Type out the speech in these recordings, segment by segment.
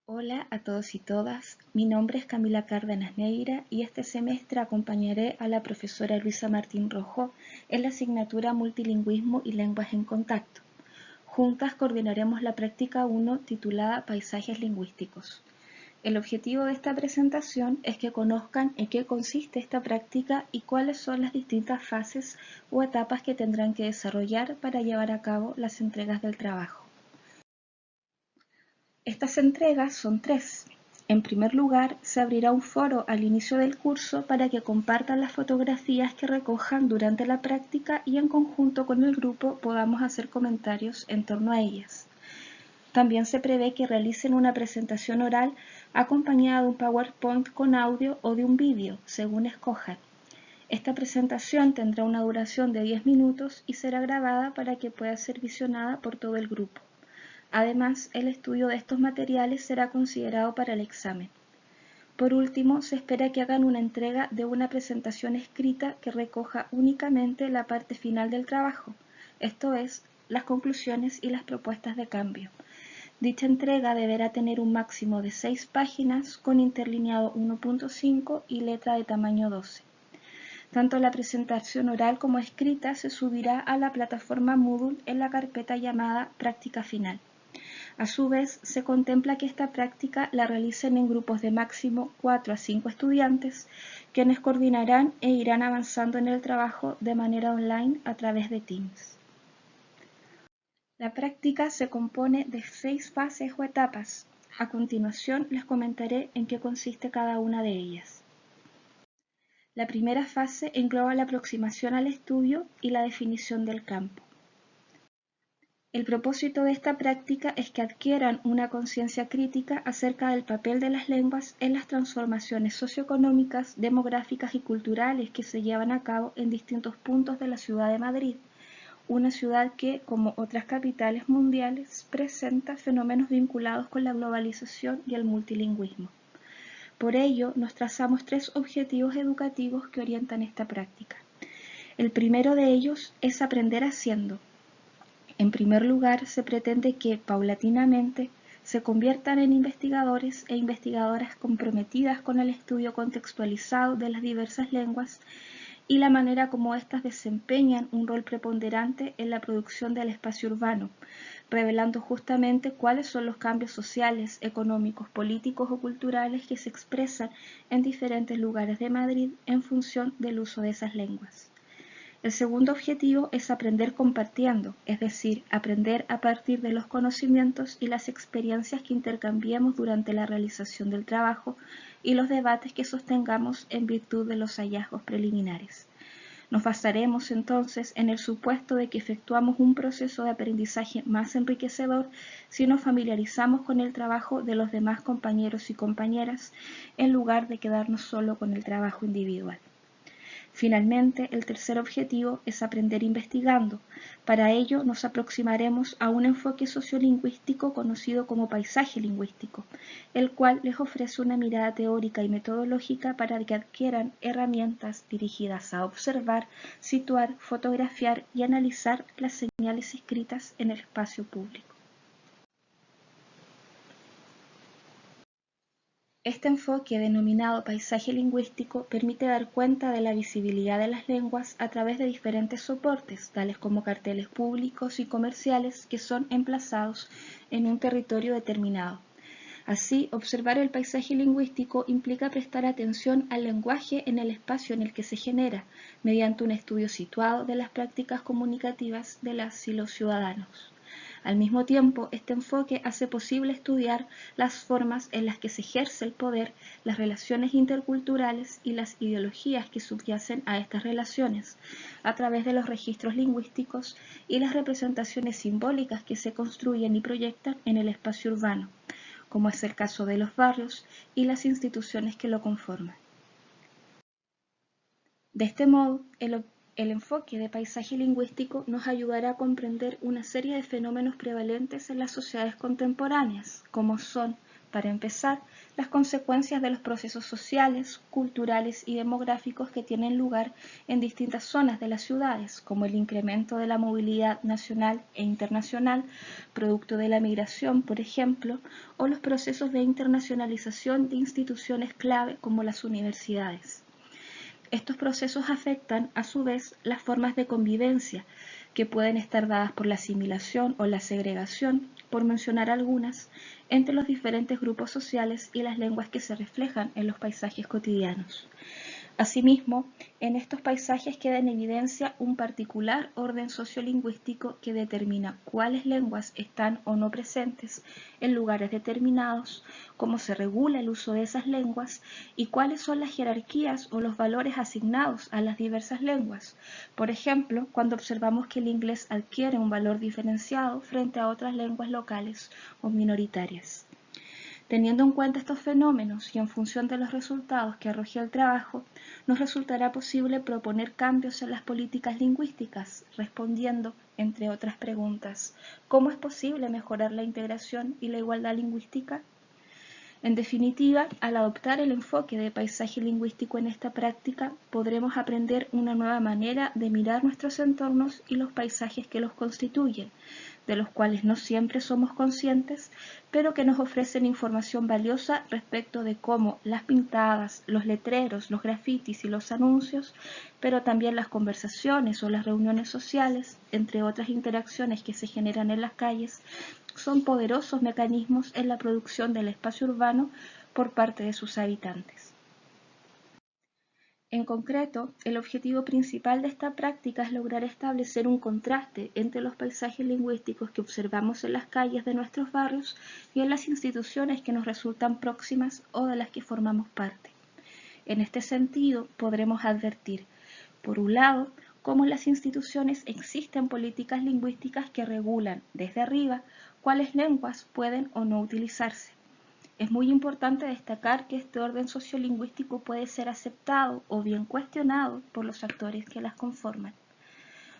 Hola a todos y todas, mi nombre es Camila Cárdenas Neira y este semestre acompañaré a la profesora Luisa Martín Rojo en la asignatura Multilingüismo y Lenguas en Contacto. Juntas coordinaremos la práctica 1 titulada Paisajes Lingüísticos. El objetivo de esta presentación es que conozcan en qué consiste esta práctica y cuáles son las distintas fases o etapas que tendrán que desarrollar para llevar a cabo las entregas del trabajo. Estas entregas son tres. En primer lugar, se abrirá un foro al inicio del curso para que compartan las fotografías que recojan durante la práctica y en conjunto con el grupo podamos hacer comentarios en torno a ellas. También se prevé que realicen una presentación oral acompañada de un PowerPoint con audio o de un vídeo, según escojan. Esta presentación tendrá una duración de 10 minutos y será grabada para que pueda ser visionada por todo el grupo. Además, el estudio de estos materiales será considerado para el examen. Por último, se espera que hagan una entrega de una presentación escrita que recoja únicamente la parte final del trabajo, esto es, las conclusiones y las propuestas de cambio. Dicha entrega deberá tener un máximo de 6 páginas con interlineado 1.5 y letra de tamaño 12. Tanto la presentación oral como escrita se subirá a la plataforma Moodle en la carpeta llamada Práctica Final. A su vez, se contempla que esta práctica la realicen en grupos de máximo 4 a 5 estudiantes, quienes coordinarán e irán avanzando en el trabajo de manera online a través de Teams. La práctica se compone de 6 fases o etapas. A continuación les comentaré en qué consiste cada una de ellas. La primera fase engloba la aproximación al estudio y la definición del campo. El propósito de esta práctica es que adquieran una conciencia crítica acerca del papel de las lenguas en las transformaciones socioeconómicas, demográficas y culturales que se llevan a cabo en distintos puntos de la ciudad de Madrid, una ciudad que, como otras capitales mundiales, presenta fenómenos vinculados con la globalización y el multilingüismo. Por ello, nos trazamos 3 objetivos educativos que orientan esta práctica. El primero de ellos es aprender haciendo. En primer lugar, se pretende que, paulatinamente, se conviertan en investigadores e investigadoras comprometidas con el estudio contextualizado de las diversas lenguas y la manera como éstas desempeñan un rol preponderante en la producción del espacio urbano, revelando justamente cuáles son los cambios sociales, económicos, políticos o culturales que se expresan en diferentes lugares de Madrid en función del uso de esas lenguas. El segundo objetivo es aprender compartiendo, es decir, aprender a partir de los conocimientos y las experiencias que intercambiemos durante la realización del trabajo y los debates que sostengamos en virtud de los hallazgos preliminares. Nos basaremos entonces en el supuesto de que efectuamos un proceso de aprendizaje más enriquecedor si nos familiarizamos con el trabajo de los demás compañeros y compañeras en lugar de quedarnos solo con el trabajo individual. Finalmente, el tercer objetivo es aprender investigando. Para ello nos aproximaremos a un enfoque sociolingüístico conocido como paisaje lingüístico, el cual les ofrece una mirada teórica y metodológica para que adquieran herramientas dirigidas a observar, situar, fotografiar y analizar las señales escritas en el espacio público. Este enfoque, denominado paisaje lingüístico, permite dar cuenta de la visibilidad de las lenguas a través de diferentes soportes, tales como carteles públicos y comerciales que son emplazados en un territorio determinado. Así, observar el paisaje lingüístico implica prestar atención al lenguaje en el espacio en el que se genera, mediante un estudio situado de las prácticas comunicativas de las y los ciudadanos. Al mismo tiempo, este enfoque hace posible estudiar las formas en las que se ejerce el poder, las relaciones interculturales y las ideologías que subyacen a estas relaciones, a través de los registros lingüísticos y las representaciones simbólicas que se construyen y proyectan en el espacio urbano, como es el caso de los barrios y las instituciones que lo conforman. De este modo, el enfoque de paisaje lingüístico nos ayudará a comprender una serie de fenómenos prevalentes en las sociedades contemporáneas, como son Para empezar, las consecuencias de los procesos sociales, culturales y demográficos que tienen lugar en distintas zonas de las ciudades, como el incremento de la movilidad nacional e internacional, producto de la migración, por ejemplo, o los procesos de internacionalización de instituciones clave como las universidades. Estos procesos afectan, a su vez, las formas de convivencia, que pueden estar dadas por la asimilación o la segregación, por mencionar algunas, entre los diferentes grupos sociales y las lenguas que se reflejan en los paisajes cotidianos. Asimismo, en estos paisajes queda en evidencia un particular orden sociolingüístico que determina cuáles lenguas están o no presentes en lugares determinados, cómo se regula el uso de esas lenguas y cuáles son las jerarquías o los valores asignados a las diversas lenguas. Por ejemplo, cuando observamos que el inglés adquiere un valor diferenciado frente a otras lenguas locales o minoritarias. Teniendo en cuenta estos fenómenos y en función de los resultados que arroje el trabajo, nos resultará posible proponer cambios en las políticas lingüísticas, respondiendo, entre otras preguntas, ¿cómo es posible mejorar la integración y la igualdad lingüística? En definitiva, al adoptar el enfoque de paisaje lingüístico en esta práctica, podremos aprender una nueva manera de mirar nuestros entornos y los paisajes que los constituyen, de los cuales no siempre somos conscientes, pero que nos ofrecen información valiosa respecto de cómo las pintadas, los letreros, los grafitis y los anuncios, pero también las conversaciones o las reuniones sociales, entre otras interacciones que se generan en las calles, son poderosos mecanismos en la producción del espacio urbano por parte de sus habitantes. En concreto, el objetivo principal de esta práctica es lograr establecer un contraste entre los paisajes lingüísticos que observamos en las calles de nuestros barrios y en las instituciones que nos resultan próximas o de las que formamos parte. En este sentido, podremos advertir, por un lado, cómo en las instituciones existen políticas lingüísticas que regulan, desde arriba, cuáles lenguas pueden o no utilizarse. Es muy importante destacar que este orden sociolingüístico puede ser aceptado o bien cuestionado por los actores que las conforman.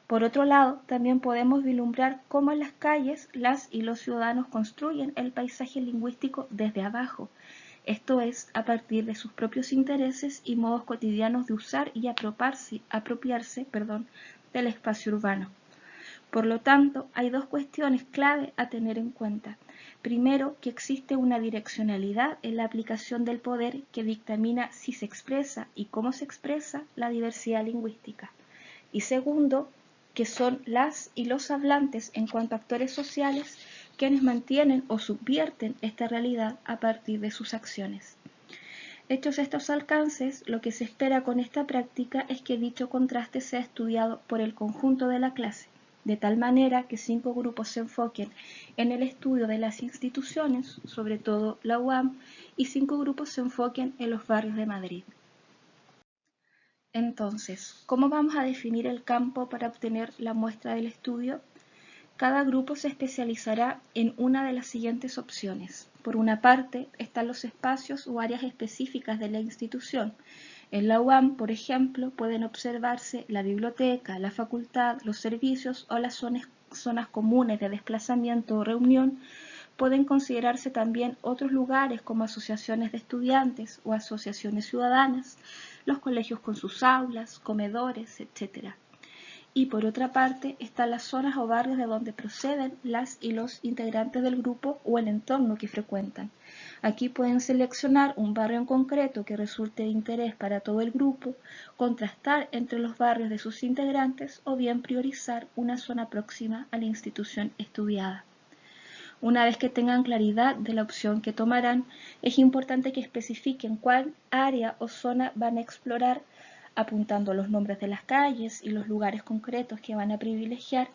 Por otro lado, también podemos vislumbrar cómo en las calles las y los ciudadanos construyen el paisaje lingüístico desde abajo, esto es, a partir de sus propios intereses y modos cotidianos de usar y apropiarse del espacio urbano. Por lo tanto, hay dos cuestiones clave a tener en cuenta. Primero, que existe una direccionalidad en la aplicación del poder que dictamina si se expresa y cómo se expresa la diversidad lingüística. Y segundo, que son las y los hablantes en cuanto a actores sociales quienes mantienen o subvierten esta realidad a partir de sus acciones. Hechos estos alcances, lo que se espera con esta práctica es que dicho contraste sea estudiado por el conjunto de la clase, de tal manera que 5 grupos se enfoquen en el estudio de las instituciones, sobre todo la UAM, y 5 grupos se enfoquen en los barrios de Madrid. Entonces, ¿cómo vamos a definir el campo para obtener la muestra del estudio? Cada grupo se especializará en una de las siguientes opciones. Por una parte, están los espacios o áreas específicas de la institución. En la UAM, por ejemplo, pueden observarse la biblioteca, la facultad, los servicios o las zonas comunes de desplazamiento o reunión. Pueden considerarse también otros lugares como asociaciones de estudiantes o asociaciones ciudadanas, los colegios con sus aulas, comedores, etc. Y por otra parte están las zonas o barrios de donde proceden las y los integrantes del grupo o el entorno que frecuentan. Aquí pueden seleccionar un barrio en concreto que resulte de interés para todo el grupo, contrastar entre los barrios de sus integrantes o bien priorizar una zona próxima a la institución estudiada. Una vez que tengan claridad de la opción que tomarán, es importante que especifiquen cuál área o zona van a explorar, apuntando los nombres de las calles y los lugares concretos que van a privilegiar,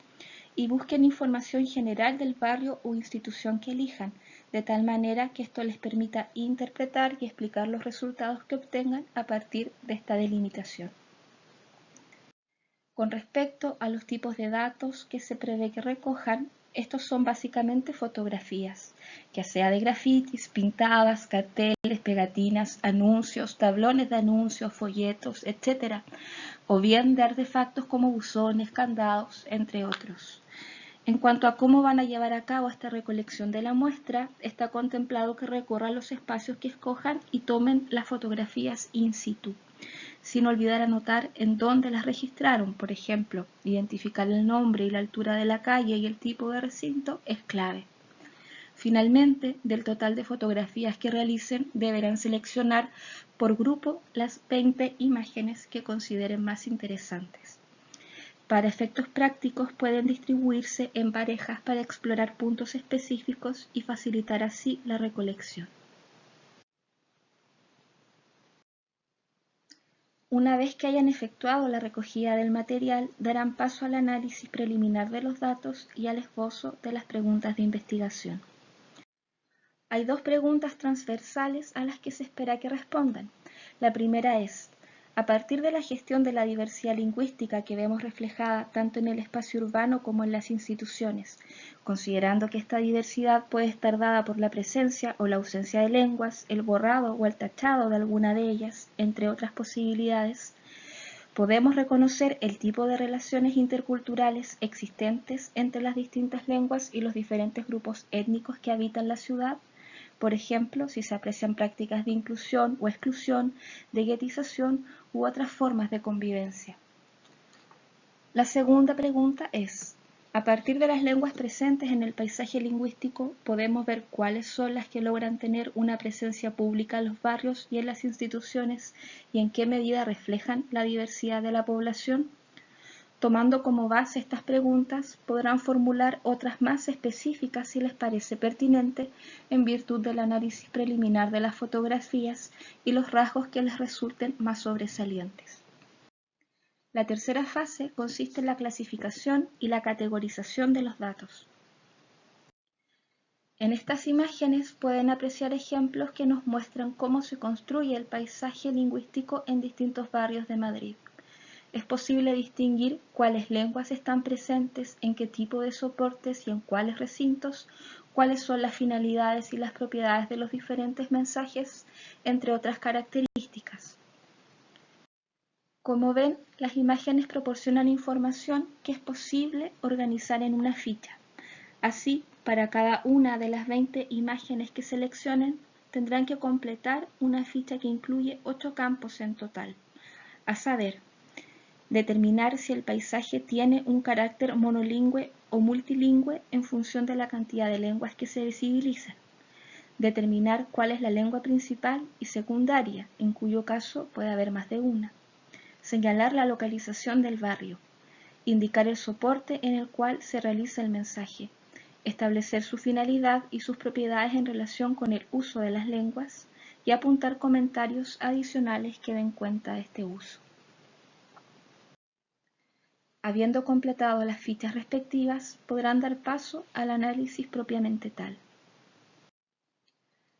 y busquen información general del barrio o institución que elijan, de tal manera que esto les permita interpretar y explicar los resultados que obtengan a partir de esta delimitación. Con respecto a los tipos de datos que se prevé que recojan, estos son básicamente fotografías, ya sea de grafitis, pintadas, carteles, pegatinas, anuncios, tablones de anuncios, folletos, etc., o bien de artefactos como buzones, candados, entre otros. En cuanto a cómo van a llevar a cabo esta recolección de la muestra, está contemplado que recorran los espacios que escojan y tomen las fotografías in situ, sin olvidar anotar en dónde las registraron. Por ejemplo, identificar el nombre y la altura de la calle y el tipo de recinto es clave. Finalmente, del total de fotografías que realicen, deberán seleccionar por grupo las 20 imágenes que consideren más interesantes. Para efectos prácticos pueden distribuirse en parejas para explorar puntos específicos y facilitar así la recolección. Una vez que hayan efectuado la recogida del material, darán paso al análisis preliminar de los datos y al esbozo de las preguntas de investigación. Hay dos preguntas transversales a las que se espera que respondan. La primera es: a partir de la gestión de la diversidad lingüística que vemos reflejada tanto en el espacio urbano como en las instituciones, considerando que esta diversidad puede estar dada por la presencia o la ausencia de lenguas, el borrado o el tachado de alguna de ellas, entre otras posibilidades, podemos reconocer el tipo de relaciones interculturales existentes entre las distintas lenguas y los diferentes grupos étnicos que habitan la ciudad. Por ejemplo, si se aprecian prácticas de inclusión o exclusión, de guetización u otras formas de convivencia. La segunda pregunta es: a partir de las lenguas presentes en el paisaje lingüístico, ¿podemos ver cuáles son las que logran tener una presencia pública en los barrios y en las instituciones y en qué medida reflejan la diversidad de la población? Tomando como base estas preguntas, podrán formular otras más específicas si les parece pertinente, en virtud del análisis preliminar de las fotografías y los rasgos que les resulten más sobresalientes. La tercera fase consiste en la clasificación y la categorización de los datos. En estas imágenes pueden apreciar ejemplos que nos muestran cómo se construye el paisaje lingüístico en distintos barrios de Madrid. Es posible distinguir cuáles lenguas están presentes, en qué tipo de soportes y en cuáles recintos, cuáles son las finalidades y las propiedades de los diferentes mensajes, entre otras características. Como ven, las imágenes proporcionan información que es posible organizar en una ficha. Así, para cada una de las 20 imágenes que seleccionen, tendrán que completar una ficha que incluye 8 campos en total, a saber: determinar si el paisaje tiene un carácter monolingüe o multilingüe en función de la cantidad de lenguas que se visibilizan. Determinar cuál es la lengua principal y secundaria, en cuyo caso puede haber más de una. Señalar la localización del barrio. Indicar el soporte en el cual se realiza el mensaje. Establecer su finalidad y sus propiedades en relación con el uso de las lenguas y apuntar comentarios adicionales que den cuenta de este uso. Habiendo completado las fichas respectivas, podrán dar paso al análisis propiamente tal.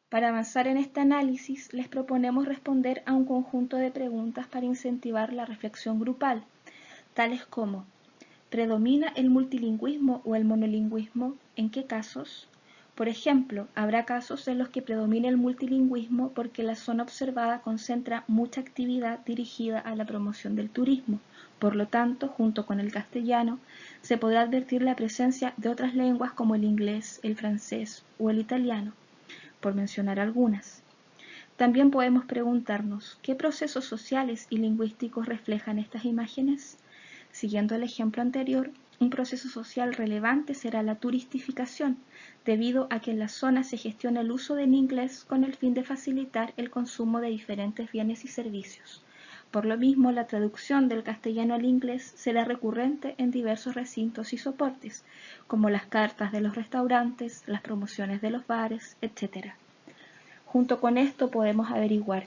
Para avanzar en este análisis, les proponemos responder a un conjunto de preguntas para incentivar la reflexión grupal, tales como: ¿predomina el multilingüismo o el monolingüismo? ¿En qué casos? Por ejemplo, habrá casos en los que predomine el multilingüismo porque la zona observada concentra mucha actividad dirigida a la promoción del turismo. Por lo tanto, junto con el castellano, se podrá advertir la presencia de otras lenguas como el inglés, el francés o el italiano, por mencionar algunas. También podemos preguntarnos: ¿qué procesos sociales y lingüísticos reflejan estas imágenes? Siguiendo el ejemplo anterior, un proceso social relevante será la turistificación, debido a que en la zona se gestiona el uso del inglés con el fin de facilitar el consumo de diferentes bienes y servicios. Por lo mismo, la traducción del castellano al inglés será recurrente en diversos recintos y soportes, como las cartas de los restaurantes, las promociones de los bares, etc. Junto con esto podemos averiguar: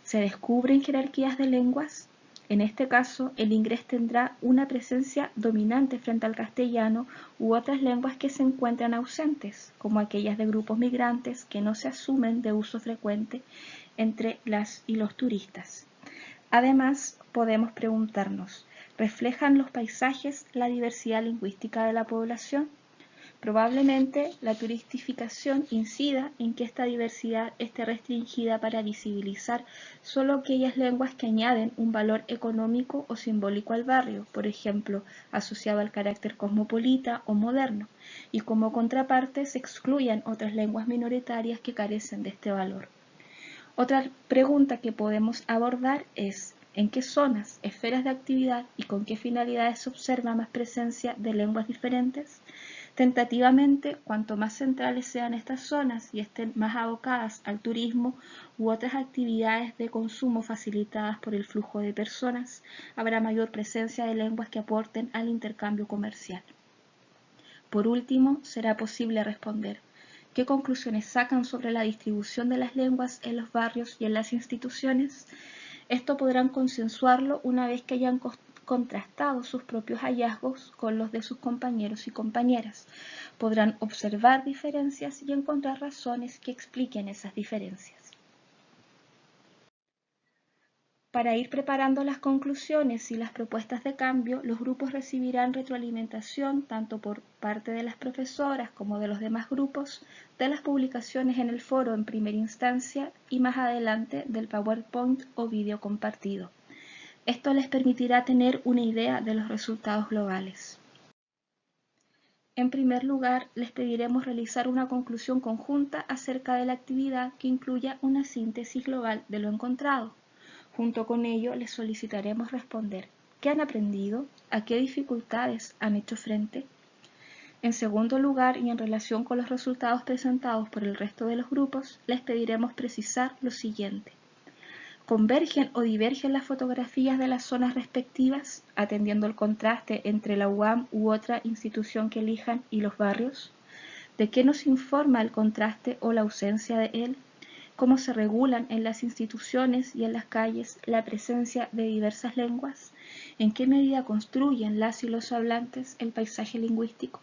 ¿se descubren jerarquías de lenguas? En este caso, el inglés tendrá una presencia dominante frente al castellano u otras lenguas que se encuentran ausentes, como aquellas de grupos migrantes que no se asumen de uso frecuente entre las y los turistas. Además, podemos preguntarnos: ¿reflejan los paisajes la diversidad lingüística de la población? Probablemente la turistificación incida en que esta diversidad esté restringida para visibilizar solo aquellas lenguas que añaden un valor económico o simbólico al barrio, por ejemplo, asociado al carácter cosmopolita o moderno, y como contraparte se excluyan otras lenguas minoritarias que carecen de este valor. Otra pregunta que podemos abordar es: ¿en qué zonas, esferas de actividad y con qué finalidades se observa más presencia de lenguas diferentes? Tentativamente, cuanto más centrales sean estas zonas y estén más abocadas al turismo u otras actividades de consumo facilitadas por el flujo de personas, habrá mayor presencia de lenguas que aporten al intercambio comercial. Por último, será posible responder: ¿qué conclusiones sacan sobre la distribución de las lenguas en los barrios y en las instituciones? Esto podrán consensuarlo una vez que hayan contrastado sus propios hallazgos con los de sus compañeros y compañeras. Podrán observar diferencias y encontrar razones que expliquen esas diferencias. Para ir preparando las conclusiones y las propuestas de cambio, los grupos recibirán retroalimentación tanto por parte de las profesoras como de los demás grupos, de las publicaciones en el foro en primera instancia y más adelante del PowerPoint o vídeo compartido. Esto les permitirá tener una idea de los resultados globales. En primer lugar, les pediremos realizar una conclusión conjunta acerca de la actividad que incluya una síntesis global de lo encontrado. Junto con ello, les solicitaremos responder: ¿qué han aprendido? ¿A qué dificultades han hecho frente? En segundo lugar, y en relación con los resultados presentados por el resto de los grupos, les pediremos precisar lo siguiente: ¿convergen o divergen las fotografías de las zonas respectivas, atendiendo el contraste entre la UAM u otra institución que elijan y los barrios? ¿De qué nos informa el contraste o la ausencia de él? ¿Cómo se regulan en las instituciones y en las calles la presencia de diversas lenguas? ¿En qué medida construyen las y los hablantes el paisaje lingüístico?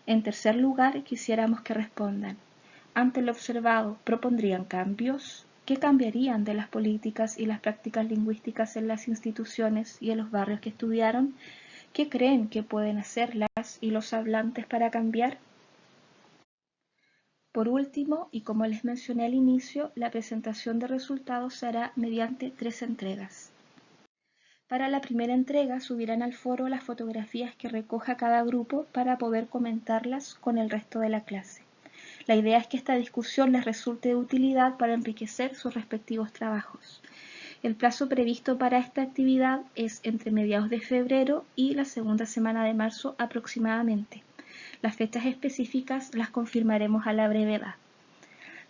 En tercer lugar, quisiéramos que respondan: ante lo observado, ¿propondrían cambios? ¿Qué cambiarían de las políticas y las prácticas lingüísticas en las instituciones y en los barrios que estudiaron? ¿Qué creen que pueden hacer las y los hablantes para cambiar? Por último, y como les mencioné al inicio, la presentación de resultados se hará mediante 3 entregas. Para la primera entrega subirán al foro las fotografías que recoja cada grupo para poder comentarlas con el resto de la clase. La idea es que esta discusión les resulte de utilidad para enriquecer sus respectivos trabajos. El plazo previsto para esta actividad es entre mediados de febrero y la segunda semana de marzo aproximadamente. Las fechas específicas las confirmaremos a la brevedad.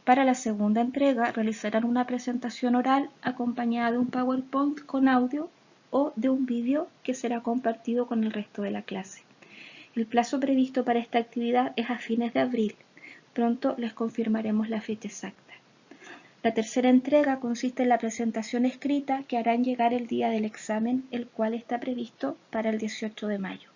Para la segunda entrega realizarán una presentación oral acompañada de un PowerPoint con audio o de un vídeo que será compartido con el resto de la clase. El plazo previsto para esta actividad es a fines de abril. Pronto les confirmaremos la fecha exacta. La tercera entrega consiste en la presentación escrita que harán llegar el día del examen, el cual está previsto para el 18 de mayo.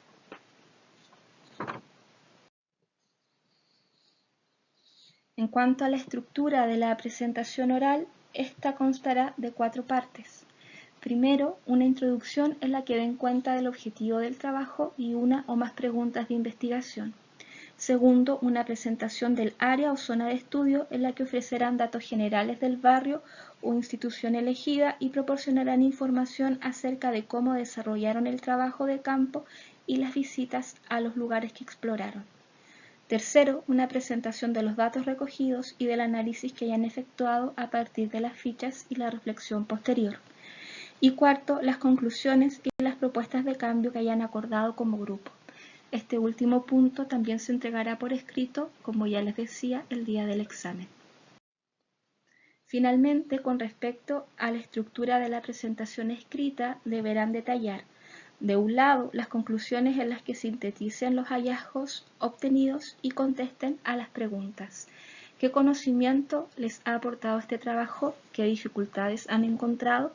En cuanto a la estructura de la presentación oral, esta constará de 4 partes. Primero, una introducción en la que den cuenta del objetivo del trabajo y una o más preguntas de investigación. Segundo, una presentación del área o zona de estudio en la que ofrecerán datos generales del barrio o institución elegida y proporcionarán información acerca de cómo desarrollaron el trabajo de campo y las visitas a los lugares que exploraron. Tercero, una presentación de los datos recogidos y del análisis que hayan efectuado a partir de las fichas y la reflexión posterior. Y cuarto, las conclusiones y las propuestas de cambio que hayan acordado como grupo. Este último punto también se entregará por escrito, como ya les decía, el día del examen. Finalmente, con respecto a la estructura de la presentación escrita, deberán detallar, de un lado, las conclusiones en las que sinteticen los hallazgos obtenidos y contesten a las preguntas: ¿qué conocimiento les ha aportado este trabajo? ¿Qué dificultades han encontrado?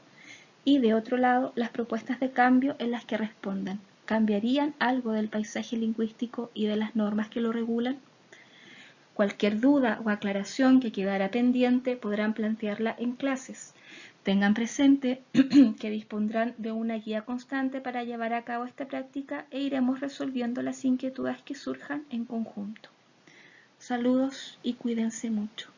Y de otro lado, las propuestas de cambio en las que respondan: ¿cambiarían algo del paisaje lingüístico y de las normas que lo regulan? Cualquier duda o aclaración que quedara pendiente podrán plantearla en clases. Tengan presente que dispondrán de una guía constante para llevar a cabo esta práctica e iremos resolviendo las inquietudes que surjan en conjunto. Saludos y cuídense mucho.